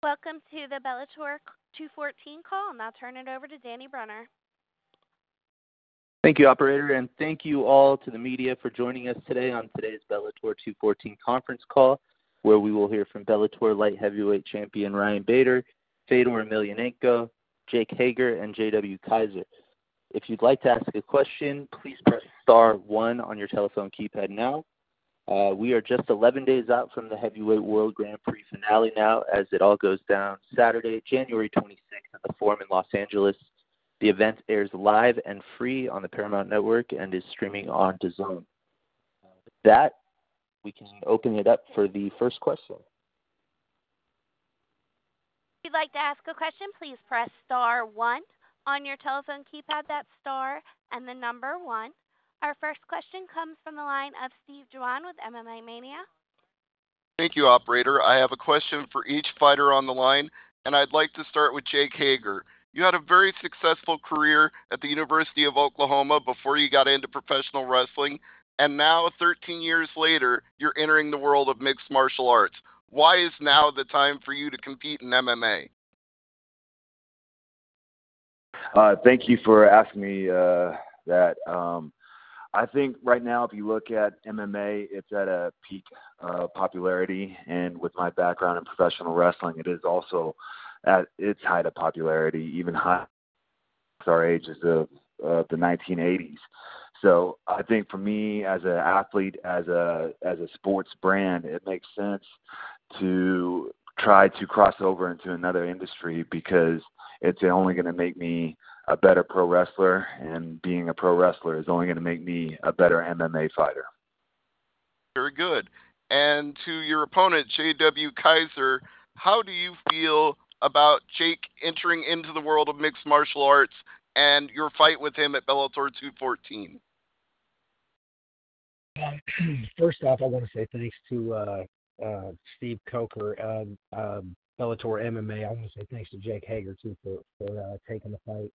Welcome to the Bellator 214 call, and I'll turn it over to Danny Brunner. Thank you, operator, and thank you all to the media for joining us today on today's Bellator 214 conference call, where we will hear from Bellator light heavyweight champion Ryan Bader, Fedor Emelianenko, Jake Hager, and JW Kaiser. If you'd like to ask a question, please press star 1 on your telephone keypad now. We are just 11 days out from the Heavyweight World Grand Prix finale now, as it all goes down Saturday, January 26th at the Forum in Los Angeles. The event airs live and free on the Paramount Network and is streaming on DAZN. With that, we can open it up for the first question. If you'd like to ask a question, please press star 1 on your telephone keypad. That's star and the number 1. Our first question comes from the line of Steve Juan with MMA Mania. Thank you, operator. I have a question for each fighter on the line, and I'd like to start with Jake Hager. You had a very successful career at the University of Oklahoma before you got into professional wrestling, and now, 13 years later, you're entering the world of mixed martial arts. Why is now the time for you to compete in MMA? Thank you for asking me that. I think right now, if you look at MMA, it's at a peak popularity, and with my background in professional wrestling, it is also at its height of popularity, even high our ages of the 1980s. So I think for me as an athlete, as a sports brand, it makes sense to try to cross over into another industry because it's only going to make me a better pro wrestler, and being a pro wrestler is only going to make me a better MMA fighter. Very good. And to your opponent, JW Kaiser, how do you feel about Jake entering into the world of mixed martial arts and your fight with him at Bellator 214? First off, I want to say thanks to Steve Coker, Bellator MMA. I want to say thanks to Jake Hager, too, for taking the fight.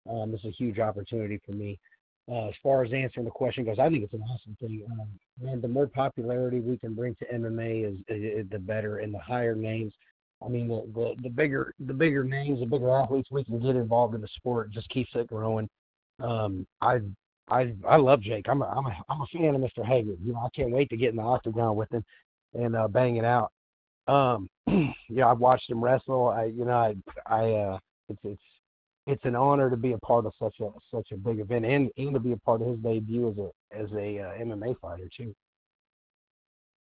This is a huge opportunity for me. As far as answering the question goes, I think it's an awesome thing. Man, the more popularity we can bring to MMA is the better, and the higher names. I mean, the bigger names, the bigger athletes we can get involved in the sport, just keeps it growing. I love Jake. I'm a fan of Mr. Hager. You know, I can't wait to get in the octagon with him and bang it out. Yeah, I've watched him wrestle. It's an honor to be a part of such a big event, and to be a part of his debut as a MMA fighter too.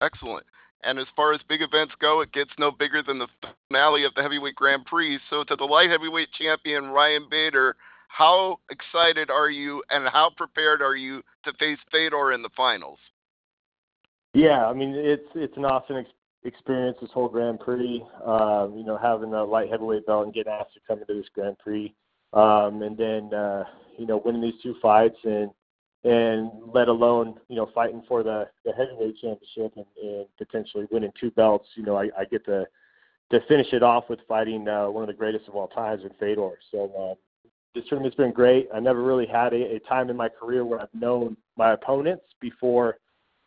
Excellent. And as far as big events go, it gets no bigger than the finale of the Heavyweight Grand Prix. So to the light heavyweight champion, Ryan Bader, how excited are you and how prepared are you to face Fedor in the finals? Yeah, I mean, it's an awesome experience, this whole Grand Prix, having a light heavyweight belt and getting asked to come into this Grand Prix. And then, winning these 2 fights and let alone, fighting for the heavyweight championship and potentially winning 2 belts. I get to finish it off with fighting one of the greatest of all times in Fedor. So this tournament's been great. I never really had a time in my career where I've known my opponents before,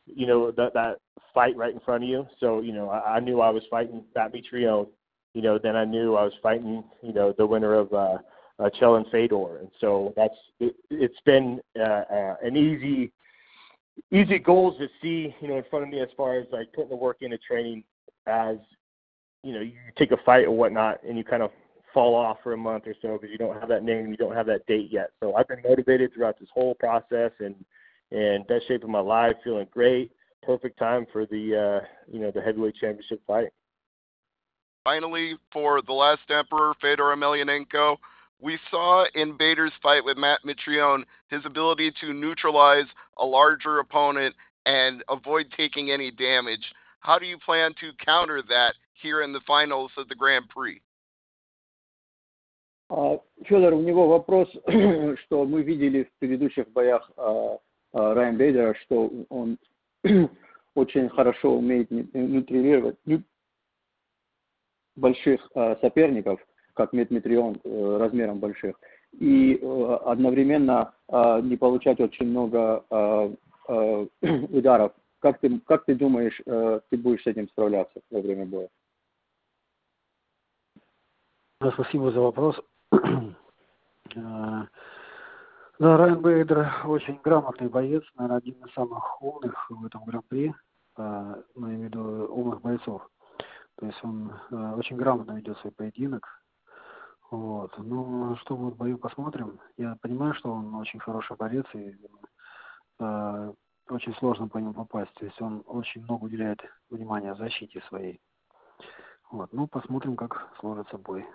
that fight right in front of you. So, I knew I was fighting Bantamweight. Then I knew I was fighting, the winner of Chell and Fedor. And so it's been an easy goals to see, in front of me as far as like putting the work into training as, you take a fight or whatnot and you kind of fall off for a month or so because you don't have that name, you don't have that date yet. So I've been motivated throughout this whole process and best shape of my life, feeling great. Perfect time for the heavyweight championship fight. Finally, for the last emperor, Fedor Emelianenko, we saw in Bader's fight with Matt Mitrione his ability to neutralize a larger opponent and avoid taking any damage. How do you plan to counter that here in the finals of the Grand Prix? Федор, у него вопрос, что мы видели в предыдущих боях Райан Бейдера, что он очень хорошо умеет нейтрализовать больших соперников, как Митрион, размером больших, и одновременно не получать очень много ударов. Как ты думаешь, ты будешь с этим справляться во время боя? Спасибо за вопрос. Да, Райан Бейдер очень грамотный боец, наверное, один из самых умных в этом гран-при, ну, я имею в виду умных бойцов. То есть он очень грамотно ведет свой поединок. Вот. Ну, что будет в бою, посмотрим. Я понимаю, что он очень хороший борец, и очень сложно по нему попасть. То есть он очень много уделяет внимания защите своей. Вот. Ну, посмотрим, как сложится бой.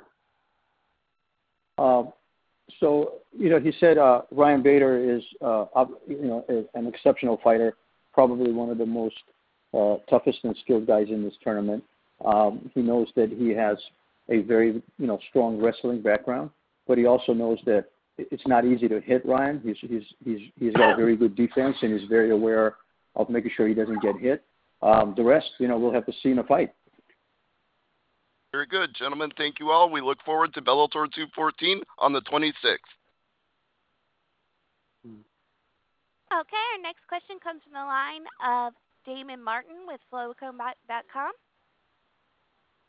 So, he said Ryan Bader is, an exceptional fighter, probably one of the most toughest and skilled guys in this tournament. He knows that he has a very, strong wrestling background, but he also knows that it's not easy to hit Ryan. He's got a very good defense, and he's very aware of making sure he doesn't get hit. The rest, we'll have to see in a fight. Very good, gentlemen. Thank you all. We look forward to Bellator 214 on the 26th. Okay, our next question comes from the line of Damon Martin with Flowcom.com.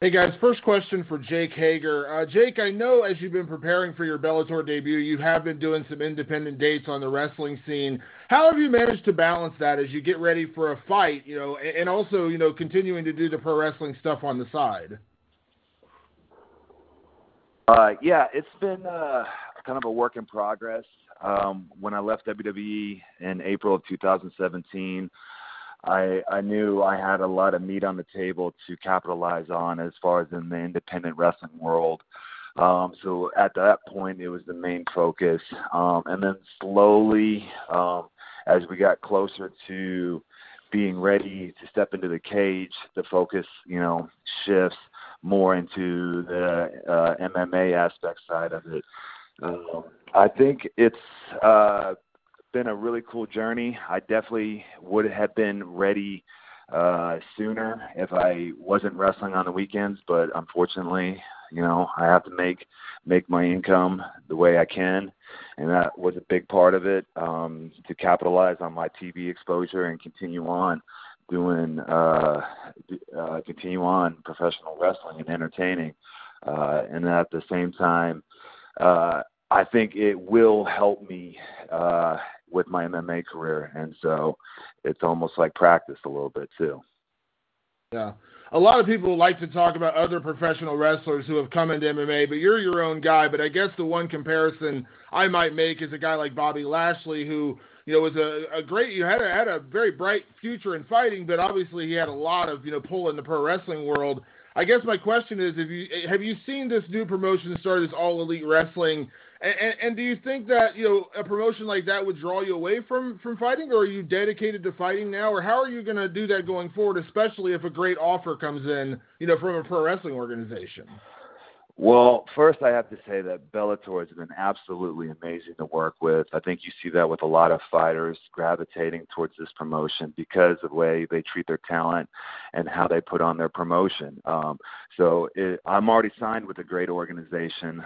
Hey guys, first question for Jake Hager. Jake, I know as you've been preparing for your Bellator debut, you have been doing some independent dates on the wrestling scene. How have you managed to balance that as you get ready for a fight, and also, continuing to do the pro wrestling stuff on the side? Yeah, it's been kind of a work in progress. When I left WWE in April of 2017, I knew I had a lot of meat on the table to capitalize on as far as in the independent wrestling world. So at that point, it was the main focus. And then slowly, as we got closer to being ready to step into the cage, the focus, shifts more into the MMA aspect side of it. I think it's been a really cool journey. I definitely would have been ready sooner if I wasn't wrestling on the weekends, but unfortunately, I have to make my income the way I can, and that was a big part of it, to capitalize on my TV exposure and continue on professional wrestling and entertaining. And at the same time, I think it will help me with my MMA career, and so it's almost like practice a little bit too. Yeah. A lot of people like to talk about other professional wrestlers who have come into MMA, but you're your own guy. But I guess the one comparison I might make is a guy like Bobby Lashley, who was a great. You had a very bright future in fighting, but obviously he had a lot of pull in the pro wrestling world. I guess my question is, have you seen this new promotion start as All Elite Wrestling? And do you think that a promotion like that would draw you away from fighting, or are you dedicated to fighting now, or how are you going to do that going forward, especially if a great offer comes in, from a pro wrestling organization? Well, first I have to say that Bellator has been absolutely amazing to work with. I think you see that with a lot of fighters gravitating towards this promotion because of the way they treat their talent and how they put on their promotion. I'm already signed with a great organization.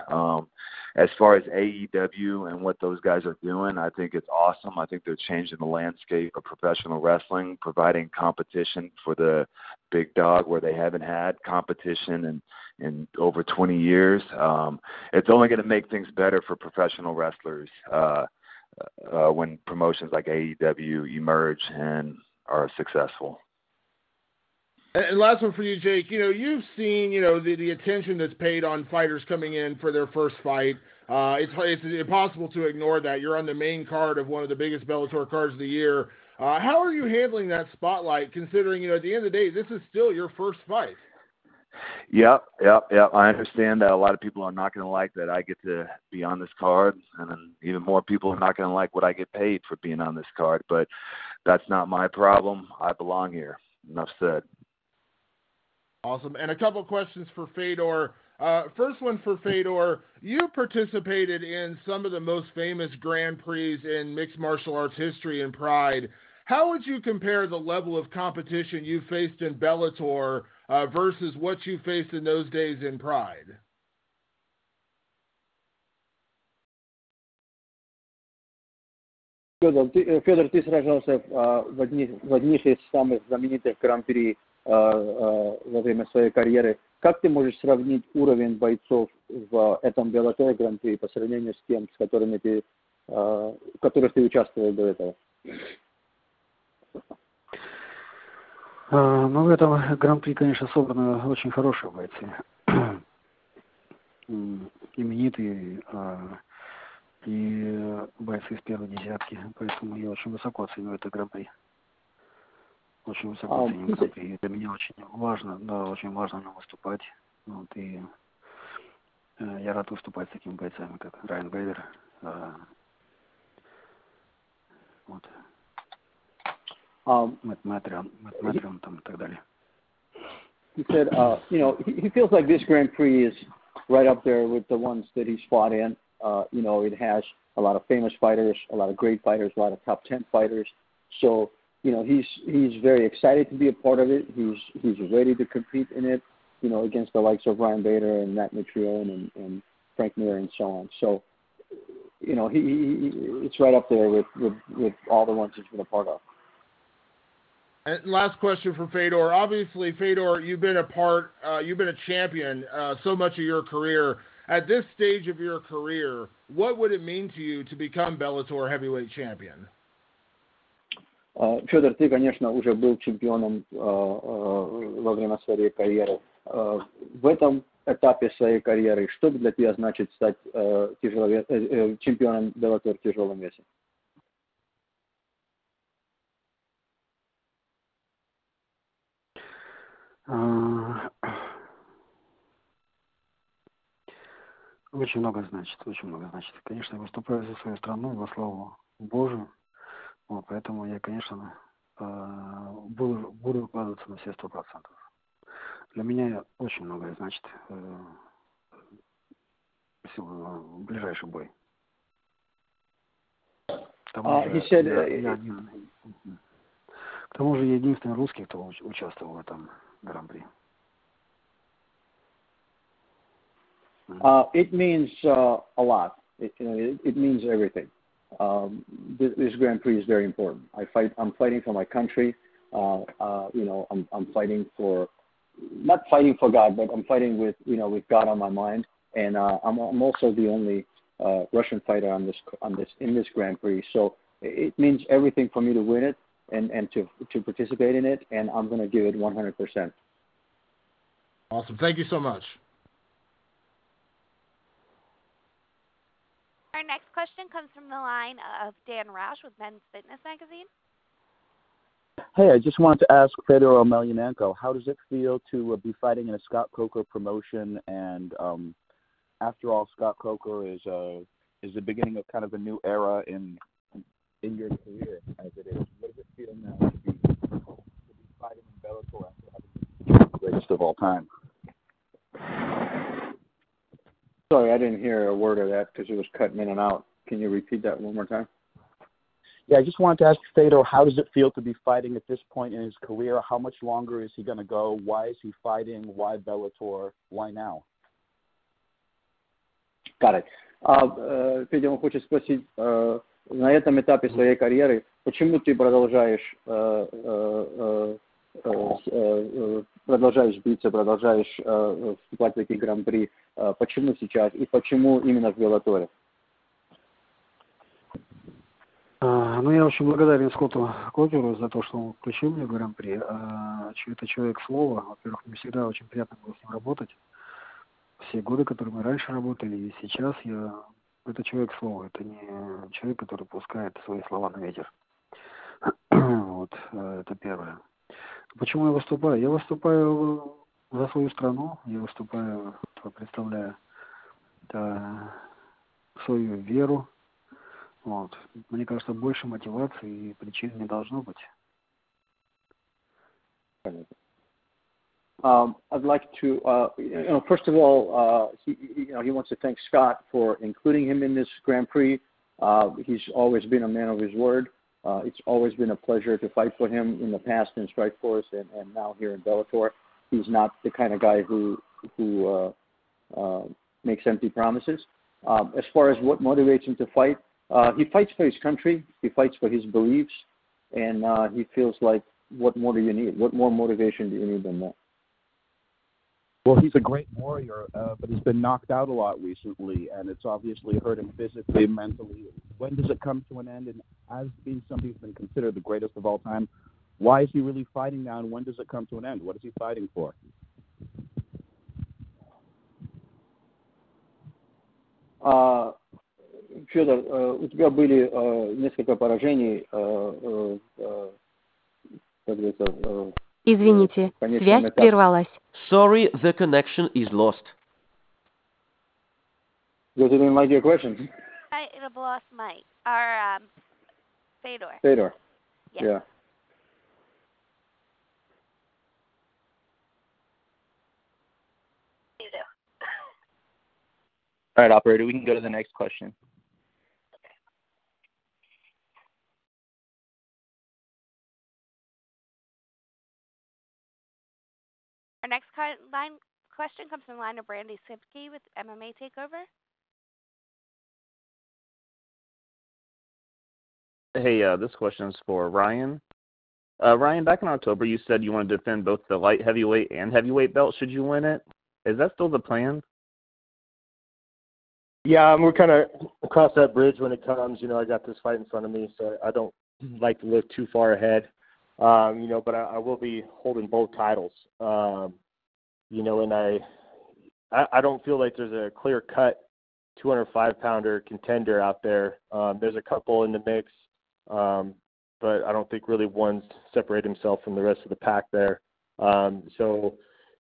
As far as AEW and what those guys are doing, I think it's awesome. I think they're changing the landscape of professional wrestling, providing competition for the big dog where they haven't had competition in over 20 years. It's only going to make things better for professional wrestlers when promotions like AEW emerge and are successful. And last one for you, Jake. You've seen, the attention that's paid on fighters coming in for their first fight. It's impossible to ignore that. You're on the main card of one of the biggest Bellator cards of the year. How are you handling that spotlight, considering, at the end of the day, this is still your first fight? Yep. I understand that a lot of people are not going to like that I get to be on this card, and then even more people are not going to like what I get paid for being on this card. But that's not my problem. I belong here. Enough said. Awesome. And a couple questions for Fedor. First one for Fedor. You participated in some of the most famous Grand Prix in mixed martial arts history and Pride. How would you compare the level of competition you faced in Bellator versus what you faced in those days in Pride? Федор, ты сражался в одних из самых знаменитых гран-при во время своей карьеры. Как ты можешь сравнить уровень бойцов в этом Bellator Гран-при по сравнению с тем, в которых ты участвовал до этого? Ну, в этом Гран-при, конечно, собраны очень хорошие бойцы. Именитые и бойцы из первой десятки. Поэтому я очень высоко ценю это Гран-при. Очень высоко ценю Гран-при. Для меня очень важно, да, очень важно на выступать. Вот, и я рад выступать с такими бойцами, как Райан Бейдер. Вот. Мэтт Матрион там и так далее. He said, he feels like this Grand Prix is right up there with the ones that he's fought in. It has a lot of famous fighters, a lot of great fighters, a lot of top 10 fighters. So, he's very excited to be a part of it. He's ready to compete in it, against the likes of Ryan Bader and Matt Mitrione and Frank Mir and so on. So, it's right up there with all the ones he's been a part of. And last question for Fedor. Obviously, Fedor, you've been a champion so much of your career. At this stage of your career, what would it mean to you to become Bellator heavyweight champion? Федор, ты, конечно, уже был чемпионом во время своей карьеры. В этом этапе своей карьеры, что для тебя значит стать чемпионом Bellator в тяжелом весе? Очень много значит, очень много значит. Конечно, я выступаю за свою страну, во славу Божию. Вот, поэтому я, конечно, буду выкладываться на все 100%. Для меня очень многое значит ближайший бой. К тому же я единственный русский, кто участвовал в этом Гран-при. It means a lot. It means everything. This Grand Prix is very important. I'm fighting for my country. I'm fighting for, not fighting for God, but I'm fighting with God on my mind. And I'm also the only Russian fighter in this Grand Prix. So it means everything for me to win it and to participate in it. And I'm going to give it 100%. Awesome. Thank you so much. Our next question comes from the line of Dan Roush with Men's Fitness Magazine. Hey, I just wanted to ask Fedor Emelianenko, how does it feel to be fighting in a Scott Coker promotion? And after all, Scott Coker is the beginning of kind of a new era in your career, as it is. What does it feel now to be fighting in Bellator after having been the greatest of all time? Sorry, I didn't hear a word of that because it was cutting in and out. Can you repeat that one more time? Yeah, I just wanted to ask Fedor, how does it feel to be fighting at this point in his career? How much longer is he going to go? Why is he fighting? Why Bellator? Why now? Got it. Федя, он хочет спросить, на этом этапе своей карьеры, почему ты продолжаешь биться, продолжаешь вступать в такие гран-при? Почему сейчас и почему именно в Беллаторе? Я очень благодарен Скотту Кокеру за то, что он включил меня в Гран-при. Это человек слова. Во-первых, мне всегда очень приятно было с ним работать. Все годы, которые мы раньше работали, и сейчас это человек слова. Это не человек, который пускает свои слова на ветер. Вот, это первое. Почему я выступаю? Я выступаю за свою страну. Я выступаю, представляя свою веру. Вот. Мне кажется, больше мотивации и причин не должно быть. I'd like to, first of all, he wants to thank Scott for including him in this Grand Prix. He's always been a man of his word. It's always been a pleasure to fight for him in the past in Strikeforce and now here in Bellator. He's not the kind of guy who makes empty promises. As far as what motivates him to fight, he fights for his country, he fights for his beliefs, and he feels like, what more do you need? What more motivation do you need than that? Well, he's a great warrior, but he's been knocked out a lot recently, and it's obviously hurt him physically and mentally. When does it come to an end? And as being somebody who's been considered the greatest of all time, why is he really fighting now, and when does it come to an end? What is he fighting for? Федор, у тебя были несколько поражений, как говорится, Извините, связь прервалась. Sorry, the connection is lost. You didn't like your question? I have lost my Fedor. Fedor. Yeah. All right, operator, we can go to the next question. Our next question comes from the line of Brandy Sipke with MMA Takeover. Hey, this question is for Ryan. Ryan, back in October, you said you want to defend both the light heavyweight and heavyweight belt should you win it. Is that still the plan? Yeah, we're kind of across that bridge when it comes. You know, I got this fight in front of me, so I don't like to look too far ahead. You know, but I will be holding both titles. You know, and I don't feel like there's a clear-cut 205-pounder contender out there. There's a couple in the mix, but I don't think really one's separated himself from the rest of the pack there. So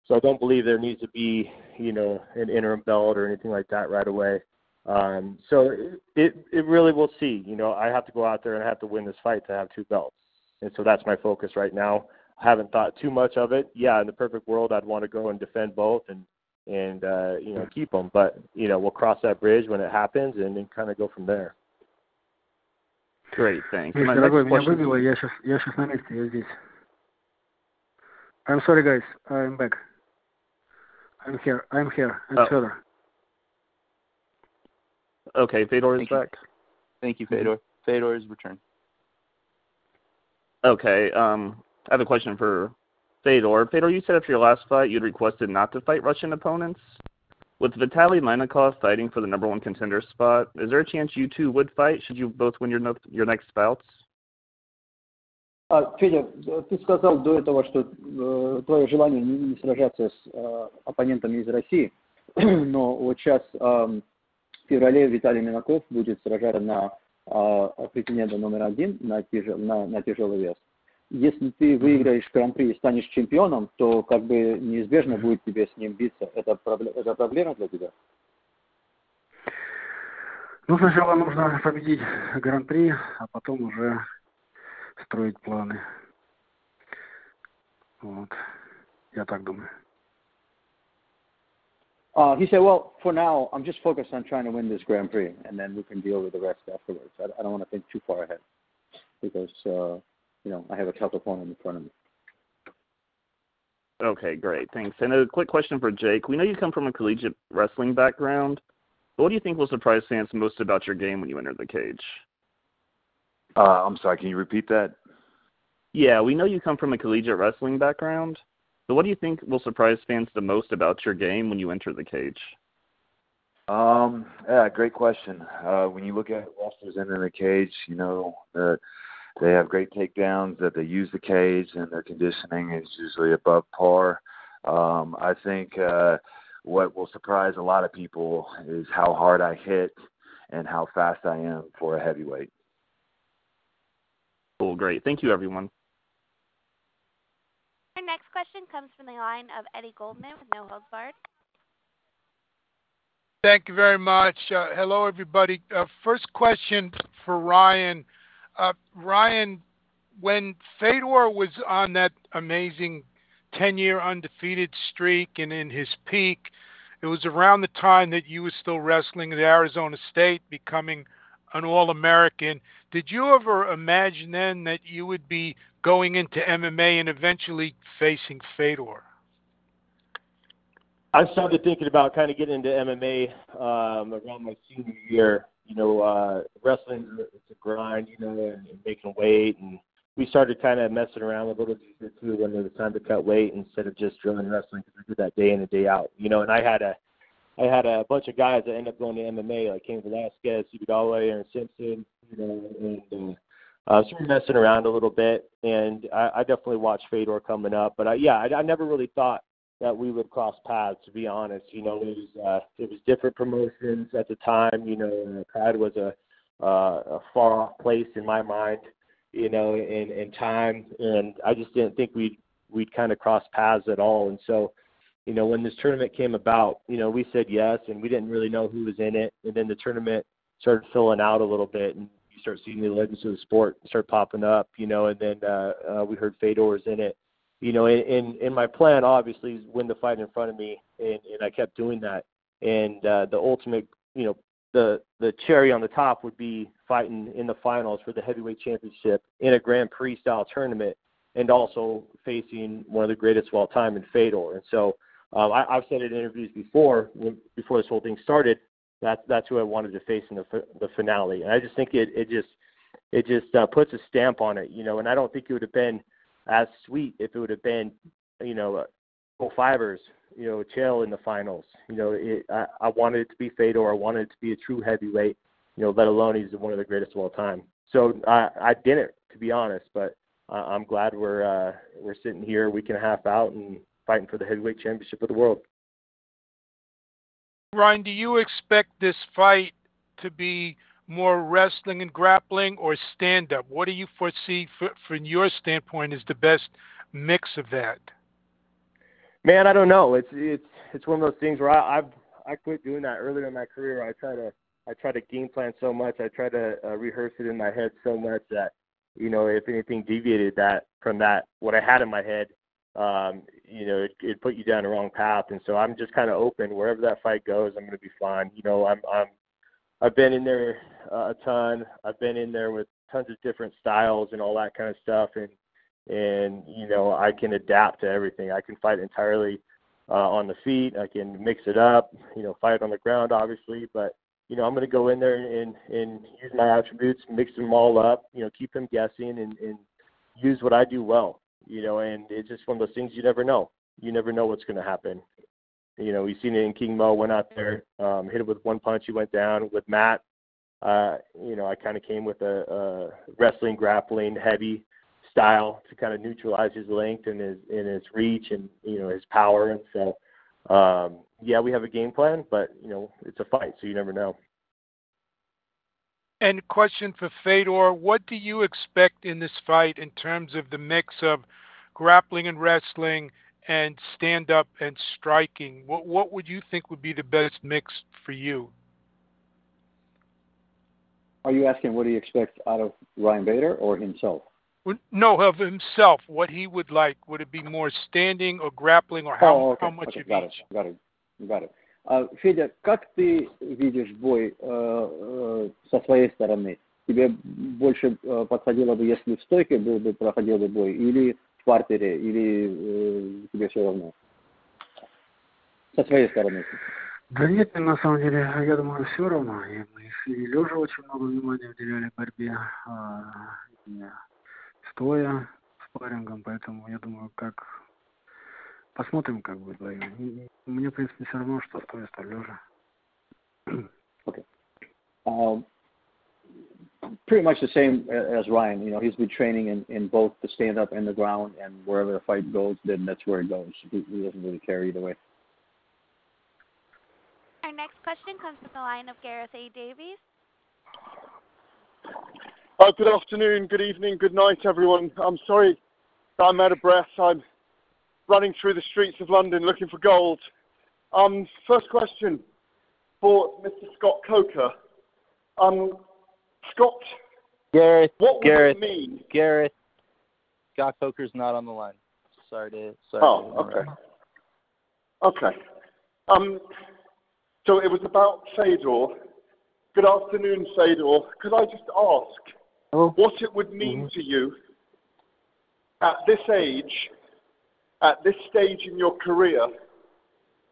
I don't believe there needs to be, you know, an interim belt or anything like that right away. So it really we'll see. You know, I have to go out there and I have to win this fight to have two belts. And so that's my focus right now. I haven't thought too much of it. Yeah, in the perfect world, I'd want to go and defend both and you know, keep them. But, you know, we'll cross that bridge when it happens and then kind of go from there. Great, thanks. Миш, дорогой, меня выбило, я сейчас на месте, я здесь. I'm sorry, guys, I'm back. I'm here, it's Fedor. Okay, Fedor is back. Thank you, Fedor. Fedor is returned. Okay, I have a question for Fedor. Fedor, you said after your last fight you'd requested not to fight Russian opponents. With Vitaly Minakov fighting for the number one contender spot, is there a chance you two would fight should you both win your next bouts? Федя, ты сказал до этого, что твое желание не сражаться с оппонентами из России, но вот сейчас в феврале Виталий Минаков будет сражаться на претендента номер один на тяжелый вес. Если ты выиграешь Гран-при и станешь чемпионом, то как бы неизбежно будет тебе с ним биться. Это проблема для тебя? Ну, сначала нужно победить Гран-при, а потом уже строить планы. Вот. Я так думаю. He said, well, for now, I'm just focused on trying to win this Grand Prix, and then we can deal with the rest afterwards. I don't want to think too far ahead because, you know, I have a tough opponent in front of me. Okay, great. Thanks. And a quick question for Jake. We know you come from a collegiate wrestling background, but what do you think will surprise fans most about your game when you enter the cage? I'm sorry, can you repeat that? Yeah, we know you come from a collegiate wrestling background, but what do you think will surprise fans the most about your game when you enter the cage? Yeah, great question. When you look at wrestlers entering the cage, you know, they have great takedowns, that they use the cage, and their conditioning is usually above par. I think what will surprise a lot of people is how hard I hit and how fast I am for a heavyweight. Cool, great. Thank you, everyone. Our next question comes from the line of Eddie Goldman with No Holds Barred. Thank you very much. Hello, everybody. First question for Ryan. Ryan, when Fedor was on that amazing 10-year undefeated streak and in his peak, it was around the time that you were still wrestling at Arizona State, becoming an All-American. Did you ever imagine then that you would be going into MMA and eventually facing Fedor? I started thinking about kind of getting into MMA around my senior year. You know, wrestling, it's a grind, you know, and making weight and we started kind of messing around with a little jiu-jitsu when it was time to cut weight instead of just drilling wrestling, because I did that day in and day out, you know. And I had a bunch of guys that ended up going to MMA, like Cain Velasquez, Steve Galloway, Aaron Simpson, you know, and so we're messing around a little bit. And I definitely watched Fedor coming up, but I never really thought that we would cross paths, to be honest. You know, it was different promotions at the time. You know, Pride was a far off place in my mind, you know, in time, and I just didn't think we'd kind of cross paths at all. And so, you know, when this tournament came about, you know, we said yes, and we didn't really know who was in it. And then the tournament started filling out a little bit, and you start seeing the legends of the sport start popping up, you know. And then we heard Fedor was in it. You know, in my plan, obviously, is win the fight in front of me, and I kept doing that. And the ultimate, you know, the cherry on the top would be fighting in the finals for the heavyweight championship in a Grand Prix style tournament, and also facing one of the greatest of all time in Fedor. And so I've said it in interviews before this whole thing started, that's who I wanted to face in the finale. And I just think it just puts a stamp on it, you know. And I don't think it would have been as sweet if it would have been, you know, fivers, you know, Chael in the finals. You know, I wanted it to be Fedor. I wanted it to be a true heavyweight, you know, let alone he's one of the greatest of all time. So I didn't, to be honest, but I'm glad we're sitting here a week and a half out and fighting for the heavyweight championship of the world. Ryan, do you expect this fight to be more wrestling and grappling or stand-up? What do you foresee from your standpoint is the best mix of that? Man, I don't know. It's one of those things where I quit doing that earlier in my career. I try to game plan so much. I try to rehearse it in my head so much that, you know, if anything deviated from what I had in my head, you know, it put you down the wrong path. And so I'm just kind of open. Wherever that fight goes, I'm going to be fine. You know, I've been in there a ton. I've been in there with tons of different styles and all that kind of stuff. And you know, I can adapt to everything. I can fight entirely on the feet. I can mix it up, you know, fight on the ground, obviously. But, you know, I'm going to go in there and use my attributes, mix them all up, you know, keep them guessing and use what I do well, you know. And it's just one of those things you never know. You never know what's going to happen. You know, we've seen it in King Mo, went out there, hit it with one punch, he went down. With Matt, you know, I kind of came with a wrestling, grappling, heavy style to kind of neutralize his length and his reach and, you know, his power. And so, yeah, we have a game plan, but, you know, it's a fight, so you never know. And question for Fedor, what do you expect in this fight in terms of the mix of grappling and wrestling and stand-up and striking? What would you think would be the best mix for you? Are you asking what do you expect out of Ryan Bader or himself? No, of himself, what he would like. Would it be more standing or grappling, or how much of each? Got it. Федя, как ты видишь бой со своей стороны? Тебе больше подходило бы, если в стойке проходил бы бой, или в партере, или тебе все равно? Со своей стороны. Да нет, на самом деле, я думаю, все равно. И мы и лежа очень много внимания уделяли борьбе, и стоя спаррингом, поэтому я думаю, посмотрим, как будет бой. Мне, в принципе, все равно, что стоя, что лежа. Okay. Pretty much the same as Ryan. You know, he's been training in both the stand-up and the ground, and wherever the fight goes, then that's where it goes. He doesn't really care either way. Our next question comes from the line of Gareth A. Davies. Good afternoon, good evening, good night, everyone. I'm sorry that I'm out of breath. I'm running through the streets of London looking for gold. First question for Mr. Scott Coker. Scott, Gareth, what would it mean? Gareth, Scott Coker's not on the line. Sorry. Okay. Okay. So it was about Fedor. Good afternoon, Fedor. Could I just ask what it would mean to you at this age, at this stage in your career,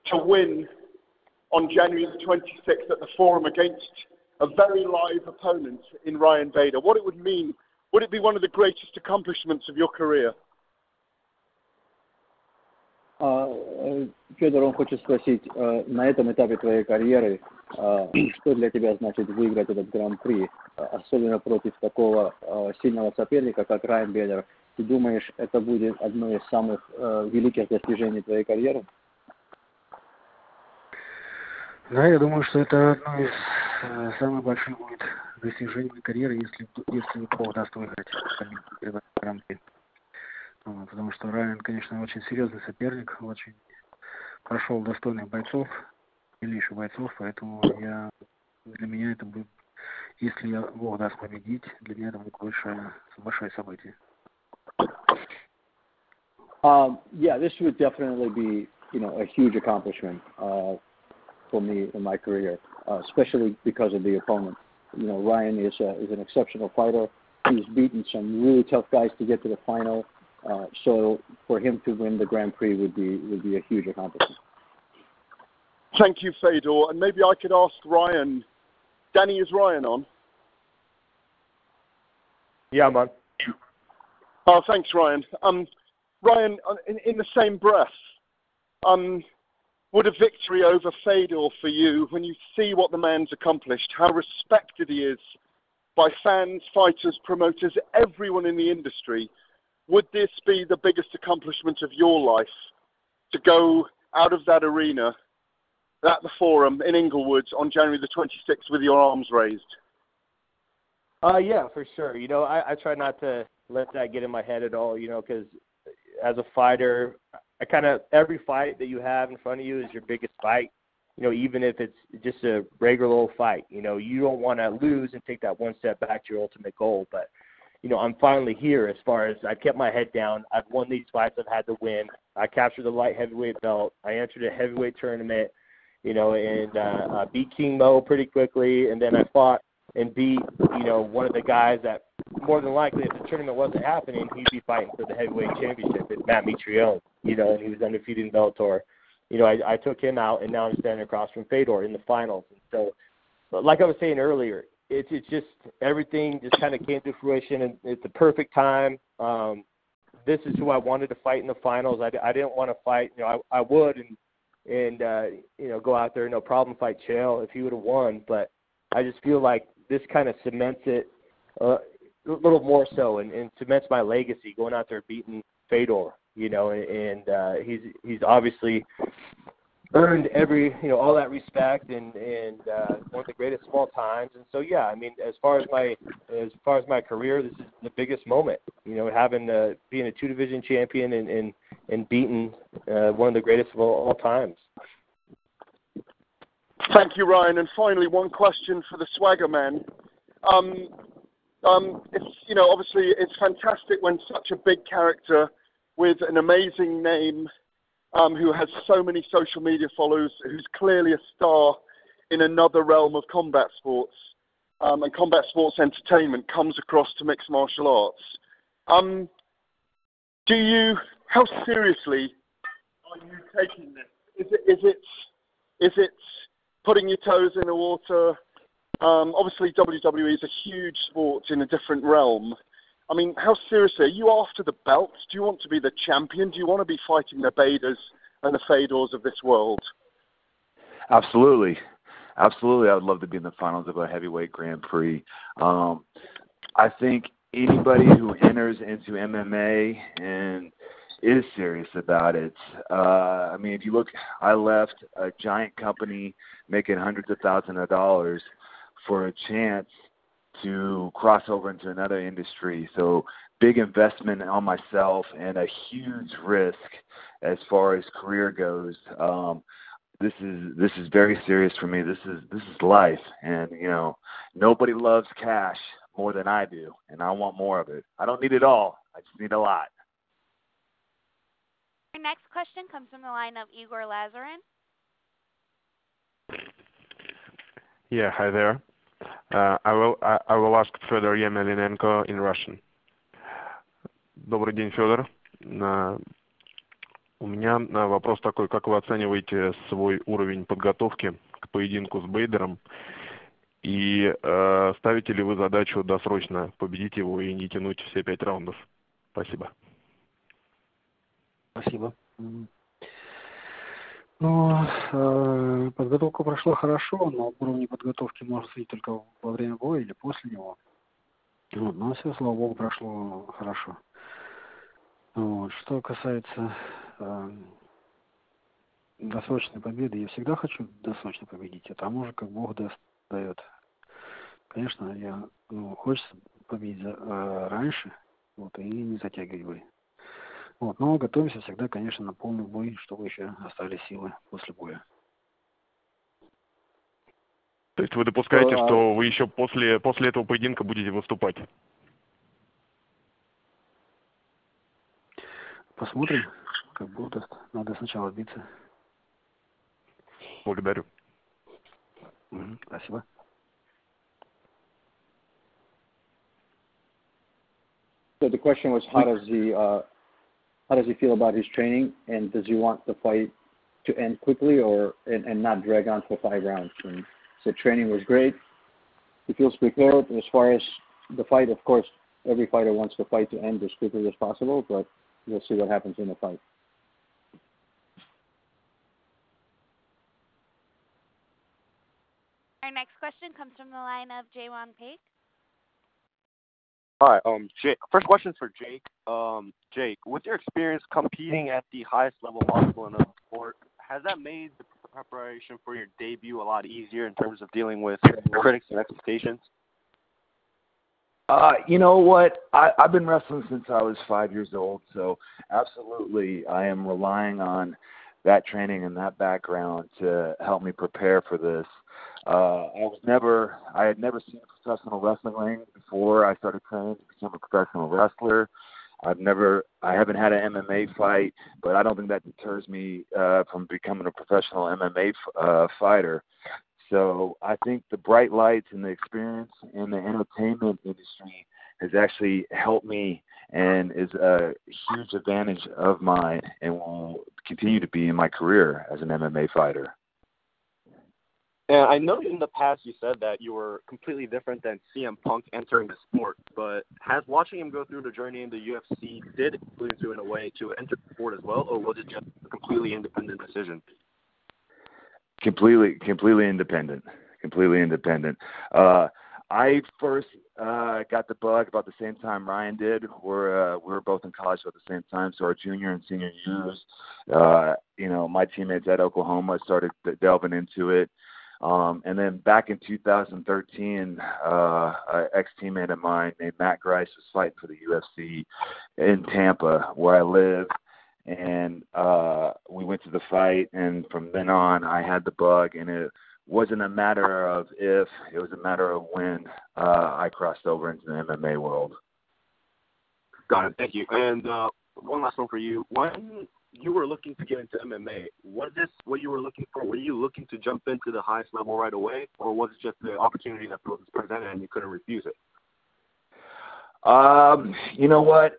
to win on January the 26th at the Forum against a very live opponent in Ryan Bader? What it would mean Would it be one of the greatest accomplishments of your career? Федор, он хочет спросить, на этом этапе твоей карьеры, что для тебя значит выиграть этот гран-при, особенно против такого сильного соперника, как Райан Бейдер? Ты думаешь, это будет одно из самых великих достижений твоей карьеры? Да, я думаю, что это одно из самых больших будет достижений моей карьеры, если Бог даст выиграть гран-при. Потому что Райан, конечно, очень серьезный соперник, очень прошел достойных бойцов, сильнейших бойцов, поэтому для меня это будет, если Бог даст победить, для меня это будет большое событие. Yeah, this would definitely be, a huge accomplishment for me in my career, especially because of the opponent. Ryan is an exceptional fighter. He's beaten some really tough guys to get to the final. So for him to win the Grand Prix would be a huge accomplishment. Thank you, Fedor. And maybe I could ask Ryan. Danny, is Ryan on? Yeah, I'm on. Oh, thanks, Ryan. Ryan, in the same breath, would a victory over Fedor for you, when you see what the man's accomplished, how respected he is by fans, fighters, promoters, everyone in the industry, would this be the biggest accomplishment of your life, to go out of that arena at the Forum in Inglewood on January the 26th with your arms raised? Yeah, for sure. I try not to let that get in my head at all, because as a fighter, every fight that you have in front of you is your biggest fight, even if it's just a regular old fight. You don't want to lose and take that one step back to your ultimate goal. But, I'm finally here as far as I've kept my head down. I've won these fights I've had to win. I captured the light heavyweight belt. I entered a heavyweight tournament, and beat King Mo pretty quickly. And then I fought and beat, one of the guys that more than likely, if the tournament wasn't happening, he'd be fighting for the heavyweight championship. It's Matt Mitrione, and he was undefeated in Bellator. I took him out, and now I'm standing across from Fedor in the finals. And so, like I was saying earlier, it's just everything just kind of came to fruition, and it's the perfect time. This is who I wanted to fight in the finals. I didn't want to fight. I would and go out there, no problem, fight Chael if he would have won. But I just feel like this kind of cements it a little more so, and cements my legacy going out there beating Fedor. And he's obviously earned all that respect and one of the greatest of all times. And so yeah, I mean, as far as my career, this is the biggest moment. Having being a 2-division champion and beating one of the greatest of all times. Thank you, Ryan. And finally, one question for the Swagger man. It's obviously it's fantastic when such a big character with an amazing name, who has so many social media followers, who's clearly a star in another realm of combat sports and combat sports entertainment, comes across to mixed martial arts. How seriously are you taking this? Is it putting your toes in the water? Obviously, WWE is a huge sport in a different realm. I mean, how seriously? Are you after the belts? Do you want to be the champion? Do you want to be fighting the Baiders and the Fedors of this world? Absolutely. Absolutely. I would love to be in the finals of a heavyweight Grand Prix. I think anybody who enters into MMA and is serious about it. I mean, if you look, I left a giant company making hundreds of thousands of dollars for a chance to cross over into another industry. So big investment on myself and a huge risk as far as career goes. This is very serious for me. This is life, and nobody loves cash more than I do, and I want more of it. I don't need it all. I just need a lot. Our next question comes from the line of Igor Lazarin. Yeah, hi there. I will ask Fedor Emelianenko in Russian. Добрый день, Федор. У меня вопрос такой: как вы оцениваете свой уровень подготовки к поединку с Бейдером? И, соответственно, какие у вас планы на будущее? Спасибо. Our next question comes from the line of Igor Lazarin. Игор Лазарин. Yeah, hi there. I will ask Fedor Emelianenko in Russian. Добрый день, Федор. У меня вопрос такой: как вы оцениваете свой уровень подготовки к поединку с Бейдером? И ставите ли вы задачу досрочно победить его и не тянуть все 5 раундов? Спасибо. Спасибо. Ну, подготовка прошла хорошо, но уровень подготовки можно судить только во время боя или после него. Вот, но все, слава богу, прошло хорошо. Вот. Что касается досрочной победы, я всегда хочу досрочно победить, а там уже как Бог дает. Конечно, хочется победить раньше, вот, и не затягивать бой. Вот, но готовимся всегда, конечно, на полный бой, чтобы еще остались силы после боя. То есть вы допускаете, что вы еще после этого поединка будете выступать? Посмотрим, как будет. Надо сначала биться. Благодарю. Спасибо. So the question was, how does he feel about his training, and does he want the fight to end quickly and not drag on for 5 rounds? And so training was great. He feels prepared. As far as the fight, of course, every fighter wants the fight to end as quickly as possible, but we'll see what happens in the fight. Our next question comes from the line of Juan Pate. Hi, first question for Jake. Jake, with your experience competing at the highest level possible in the sport, has that made the preparation for your debut a lot easier in terms of dealing with critics and expectations? You know what? I've been wrestling since I was 5 years old, so absolutely I am relying on that training and that background to help me prepare for this. I had never seen a professional wrestling ring before I started training to become a professional wrestler. I haven't had an MMA fight, but I don't think that deters me from becoming a professional MMA fighter. So I think the bright lights and the experience in the entertainment industry has actually helped me and is a huge advantage of mine and will continue to be in my career as an MMA fighter. And I know in the past you said that you were completely different than CM Punk entering the sport, but has watching him go through the journey in the UFC did influence you in a way to enter the sport as well, or was it just a completely independent decision? Completely independent. I first got the bug about the same time Ryan did. We were both in college at the same time, so our junior and senior years. My teammates at Oklahoma started delving into it. And then back in 2013, an ex-teammate of mine named Matt Grice was fighting for the UFC in Tampa, where I live. And we went to the fight, and from then on, I had the bug, and it wasn't a matter of if, it was a matter of when I crossed over into the MMA world. Got it. Thank you. And one last one for you. When you were looking to get into MMA, was this what you were looking for? Were you looking to jump into the highest level right away, or was it just the opportunity that was presented and you couldn't refuse it? You know what?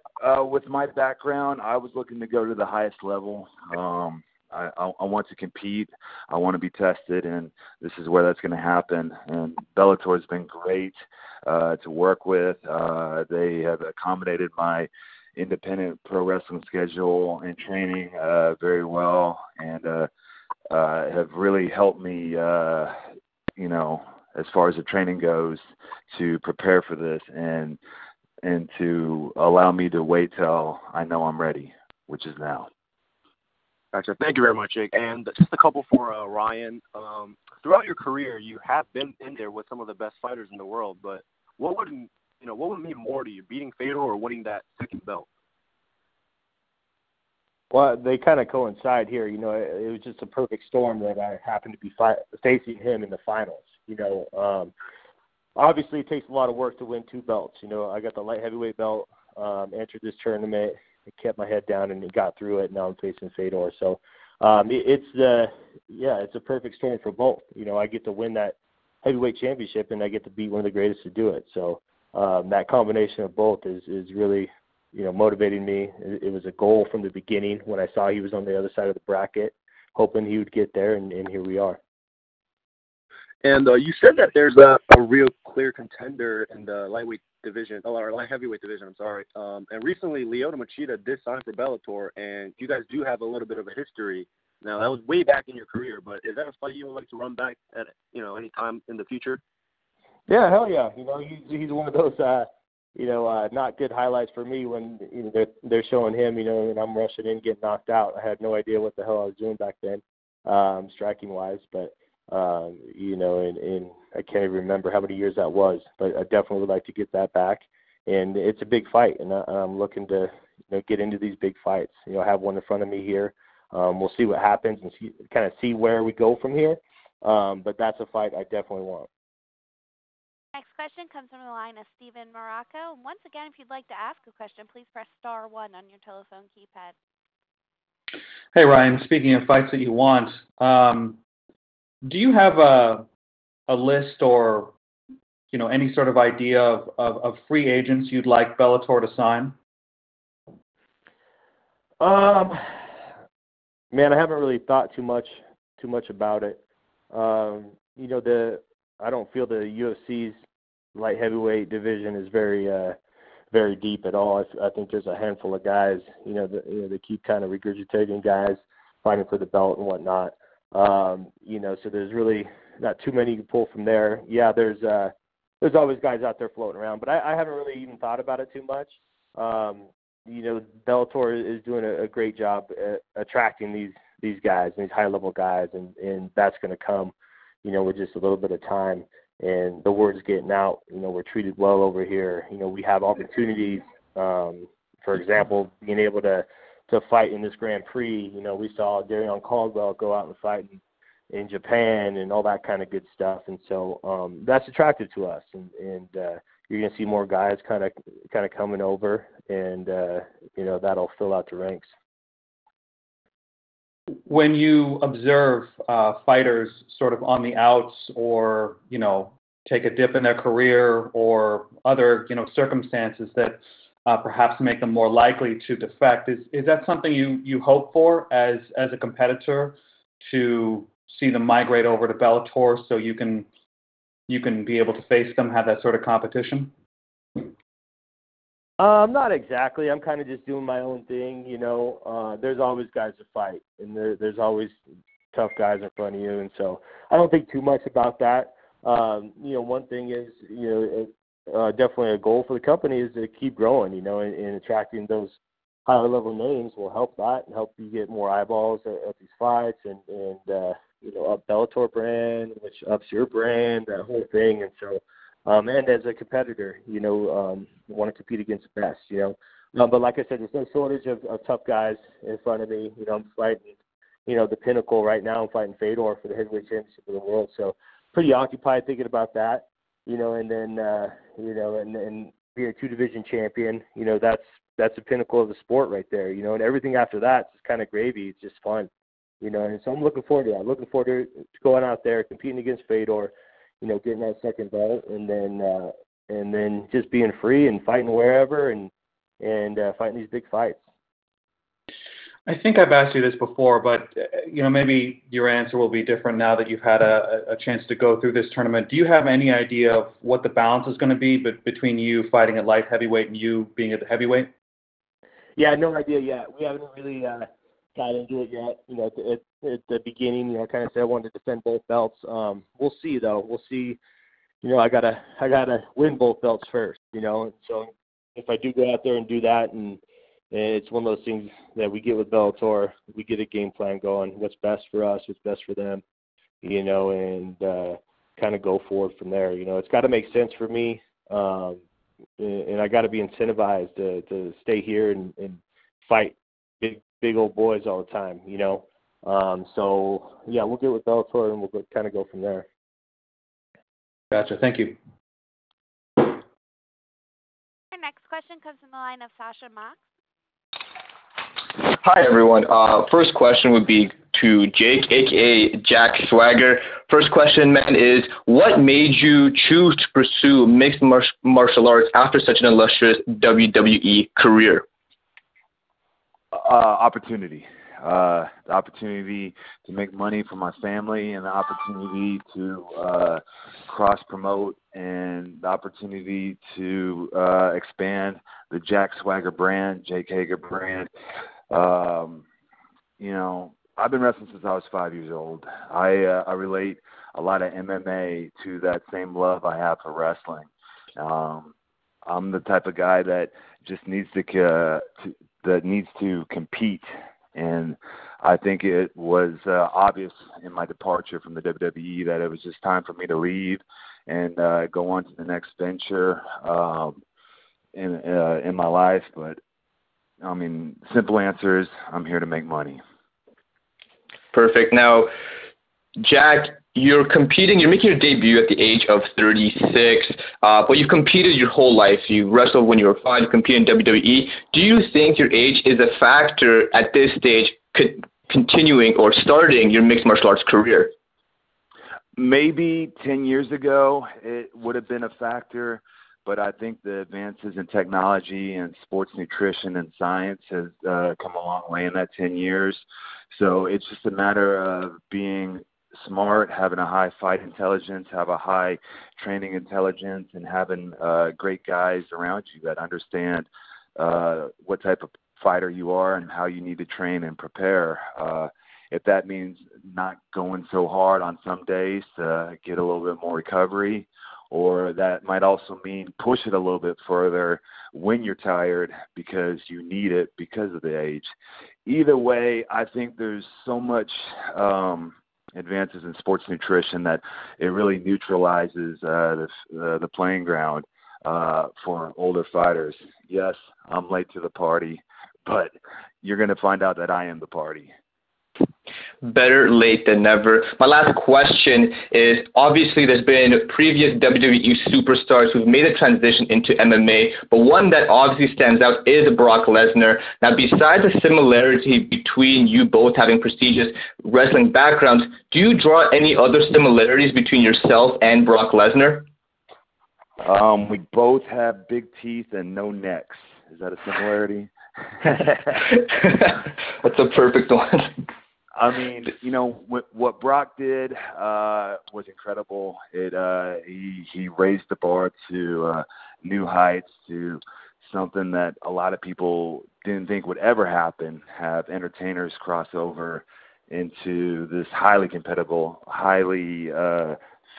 With my background, I was looking to go to the highest level. I want to compete. I want to be tested, and this is where that's going to happen. And Bellator has been great to work with. They have accommodated my independent pro wrestling schedule and training very well, and have really helped me, as far as the training goes, to prepare for this and to allow me to wait till I know I'm ready, which is now. Gotcha. Thank you very much, Jake. And just a couple for Ryan. Throughout your career, you have been in there with some of the best fighters in the world, but what would mean more to you, beating Fedor or winning that second belt? Well, they kind of coincide here. It was just a perfect storm that I happened to be facing him in the finals. Obviously, it takes a lot of work to win 2 belts. I got the light heavyweight belt, entered this tournament, kept my head down, and got through it. Now I'm facing Fedor. So it's a perfect storm for both. I get to win that heavyweight championship, and I get to beat one of the greatest to do it. So that combination of both is really, motivating me. It was a goal from the beginning when I saw he was on the other side of the bracket, hoping he would get there, and here we are. And you said that there's a real clear contender in the lightweight division, or light heavyweight division, I'm sorry. And recently, Lyoto Machida did sign for Bellator, and you guys do have a little bit of a history. Now, that was way back in your career, but is that a fight you would like to run back at, any time in the future? Yeah, hell yeah. He's one of those, not good highlights for me when they're showing him, and I'm rushing in, getting knocked out. I had no idea what the hell I was doing back then, striking-wise, but, and I can't even remember how many years that was, but I definitely would like to get that back. And it's a big fight, and I'm looking to get into these big fights. I have one in front of me here. We'll see what happens and see where we go from here. But that's a fight I definitely want. Next question comes from the line of Steven Morocco. Once again, if you'd like to ask a question, please press star 1 on your telephone keypad. Hey, Ryan. Speaking of fights that you want, do you have a list or any sort of idea of free agents you'd like Bellator to sign? Man, I haven't really thought too much about it. I don't feel the UFC's light heavyweight division is very very deep at all. I think there's a handful of guys, they keep kind of regurgitating guys fighting for the belt and whatnot. So there's really not too many to pull from there. Yeah, there's always guys out there floating around, but I haven't really even thought about it too much. Bellator is doing a great job at attracting these guys, these high-level guys, and that's going to come, with just a little bit of time. And the word's getting out. We're treated well over here. We have opportunities. For example, being able to fight in this Grand Prix. We saw Darion Caldwell go out and fight in Japan and all that kind of good stuff. And so that's attractive to us. And you're going to see more guys kind of coming over, and that'll fill out the ranks. When you observe fighters sort of on the outs, or take a dip in their career, or other circumstances that perhaps make them more likely to defect, is that something you hope for as a competitor, to see them migrate over to Bellator so you can be able to face them, have that sort of competition? Not exactly. I'm kind of just doing my own thing, There's always guys to fight, and there's always tough guys in front of you, and so I don't think too much about that. One thing is, definitely a goal for the company is to keep growing, and attracting those higher level names will help that and help you get more eyeballs at these fights, and up Bellator brand, which ups your brand, that whole thing, and so. And as a competitor, want to compete against the best, But like I said, there's no shortage of tough guys in front of me. I'm fighting, the pinnacle right now. I'm fighting Fedor for the heavyweight championship of the world. So pretty occupied thinking about that, and then, and being a 2-division champion, that's the pinnacle of the sport right there, and everything after that is kind of gravy. It's just fun, and so I'm looking forward to that. I'm looking forward to going out there, competing against Fedor, getting that second belt, and then just being free and fighting wherever and fighting these big fights. I think I've asked you this before, but maybe your answer will be different now that you've had a chance to go through this tournament. Do you have any idea of what the balance is going to be between you fighting at light heavyweight and you being at the heavyweight? Yeah, no idea yet. We haven't really got into it yet. At the beginning, I kind of said I wanted to defend both belts. We'll see though. We'll see. I gotta win both belts first. And so if I do go out there and do that, and it's one of those things that we get with Bellator, we get a game plan going. What's best for us? What's best for them? And kind of go forward from there. It's got to make sense for me, and I got to be incentivized to stay here and fight big old boys all the time, So, yeah, we'll get with Bellator, and we'll kind of go from there. Gotcha. Thank you. Our next question comes from the line of Sasha Mox. Hi, everyone. First question would be to Jake, a.k.a. Jack Swagger. First question, man, is what made you choose to pursue mixed martial arts after such an illustrious WWE career? Opportunity. the opportunity to make money for my family, and the opportunity to cross-promote, and the opportunity to expand the Jack Swagger brand, Jake Hager brand. I've been wrestling since I was 5 years old. I relate a lot of MMA to that same love I have for wrestling. I'm the type of guy that just needs to compete, and I think it was obvious in my departure from the WWE that it was just time for me to leave and go on to the next venture in my life. But I mean, simple answer is I'm here to make money. Perfect. Now, Jack, you're making your debut at the age of 36, but you've competed your whole life. You wrestled when you were 5, you competed in WWE. Do you think your age is a factor at this stage continuing or starting your mixed martial arts career? Maybe 10 years ago it would have been a factor, but I think the advances in technology and sports nutrition and science has come a long way in that 10 years. So it's just a matter of being smart, having a high fight intelligence, have a high training intelligence, and having great guys around you that understand what type of fighter you are and how you need to train and prepare. If that means not going so hard on some days to get a little bit more recovery, or that might also mean push it a little bit further when you're tired because you need it because of the age. Either way, I think there's so much advances in sports nutrition that it really neutralizes the playing ground for older fighters. Yes, I'm late to the party, but you're going to find out that I am the party. Better late than never. My last question is, obviously there's been previous WWE superstars who've made a transition into MMA, but one that obviously stands out is Brock Lesnar. Now, besides the similarity between you both having prestigious wrestling backgrounds, do you draw any other similarities between yourself and Brock Lesnar? We both have big teeth and no necks. Is that a similarity? That's a perfect one. I mean, what Brock did was incredible. He raised the bar to new heights, to something that a lot of people didn't think would ever happen, have entertainers cross over into this highly competitive, highly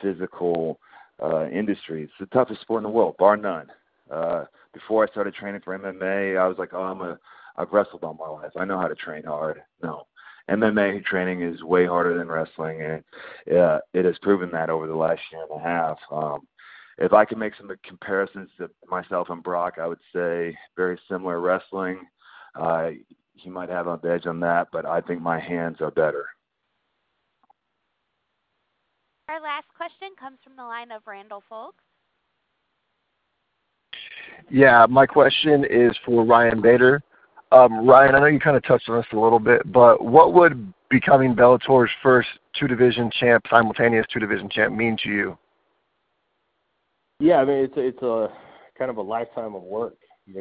physical industry. It's the toughest sport in the world, bar none. Before I started training for MMA, I was like, I've wrestled all my life. I know how to train hard. No. MMA training is way harder than wrestling, and it has proven that over the last year and a half. If I can make some comparisons to myself and Brock, I would say very similar wrestling. He might have an edge on that, but I think my hands are better. Our last question comes from the line of Randall Folks. Yeah, my question is for Ryan Bader. Ryan, I know you kind of touched on this a little bit, but what would becoming Bellator's first two-division champ, simultaneous two-division champ, mean to you? Yeah, I mean, it's a kind of a lifetime of work,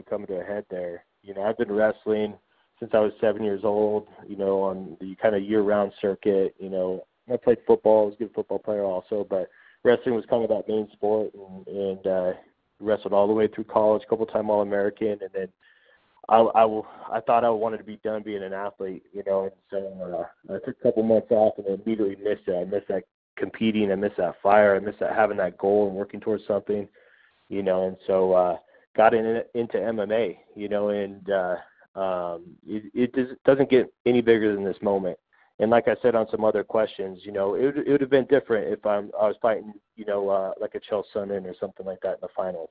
coming to a head there. I've been wrestling since I was 7 years old, on the kind of year-round circuit. I played football. I was a good football player also, but wrestling was kind of that main sport, and wrestled all the way through college, a couple-time All-American, and then I thought I wanted to be done being an athlete, and so I took a couple months off and immediately missed it. I missed that competing. I missed that fire. I missed that having that goal and working towards something, and so got into MMA, and it doesn't get any bigger than this moment. And like I said on some other questions, it would have been different if I was fighting, like a Chael Sonnen or something like that in the finals.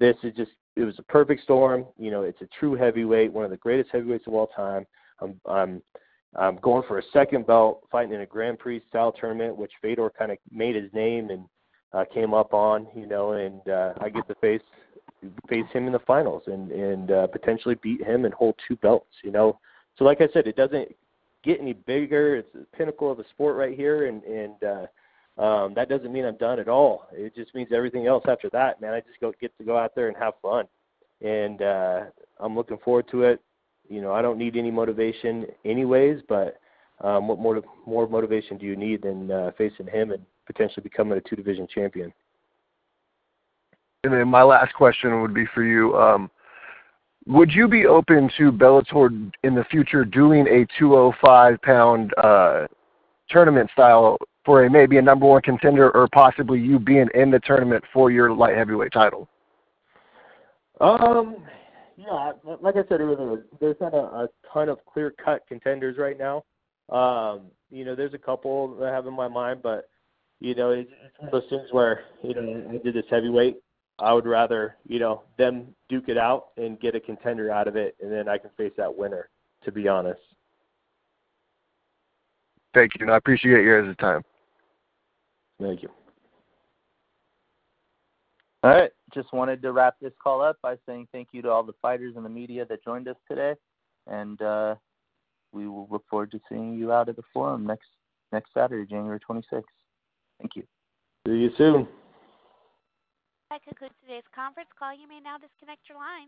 This is just, it was a perfect storm. It's a true heavyweight, one of the greatest heavyweights of all time. I'm going for a second belt, fighting in a Grand Prix style tournament, which Fedor kind of made his name and came up on, and I get to face him in the finals and potentially beat him and hold two belts, So like I said, it doesn't get any bigger. It's the pinnacle of the sport right here, and that doesn't mean I'm done at all. It just means everything else after that, man. I just get to go out there and have fun, and I'm looking forward to it. I don't need any motivation anyways, but what more motivation do you need than facing him and potentially becoming a 2-division champion? And then my last question would be for you. Would you be open to Bellator in the future doing a 205-pound tournament style for maybe a number one contender, or possibly you being in the tournament for your light heavyweight title? Yeah, like I said earlier, there's not a ton of clear-cut contenders right now. There's a couple that I have in my mind, but, it's one of those things where, I did this heavyweight. I would rather, them duke it out and get a contender out of it, and then I can face that winner, to be honest. Thank you, and I appreciate your guys' time. Thank you. All right. Just wanted to wrap this call up by saying thank you to all the fighters and the media that joined us today, and we will look forward to seeing you out at the forum next Saturday, January 26th. Thank you. See you soon. That concludes today's conference call. You may now disconnect your line.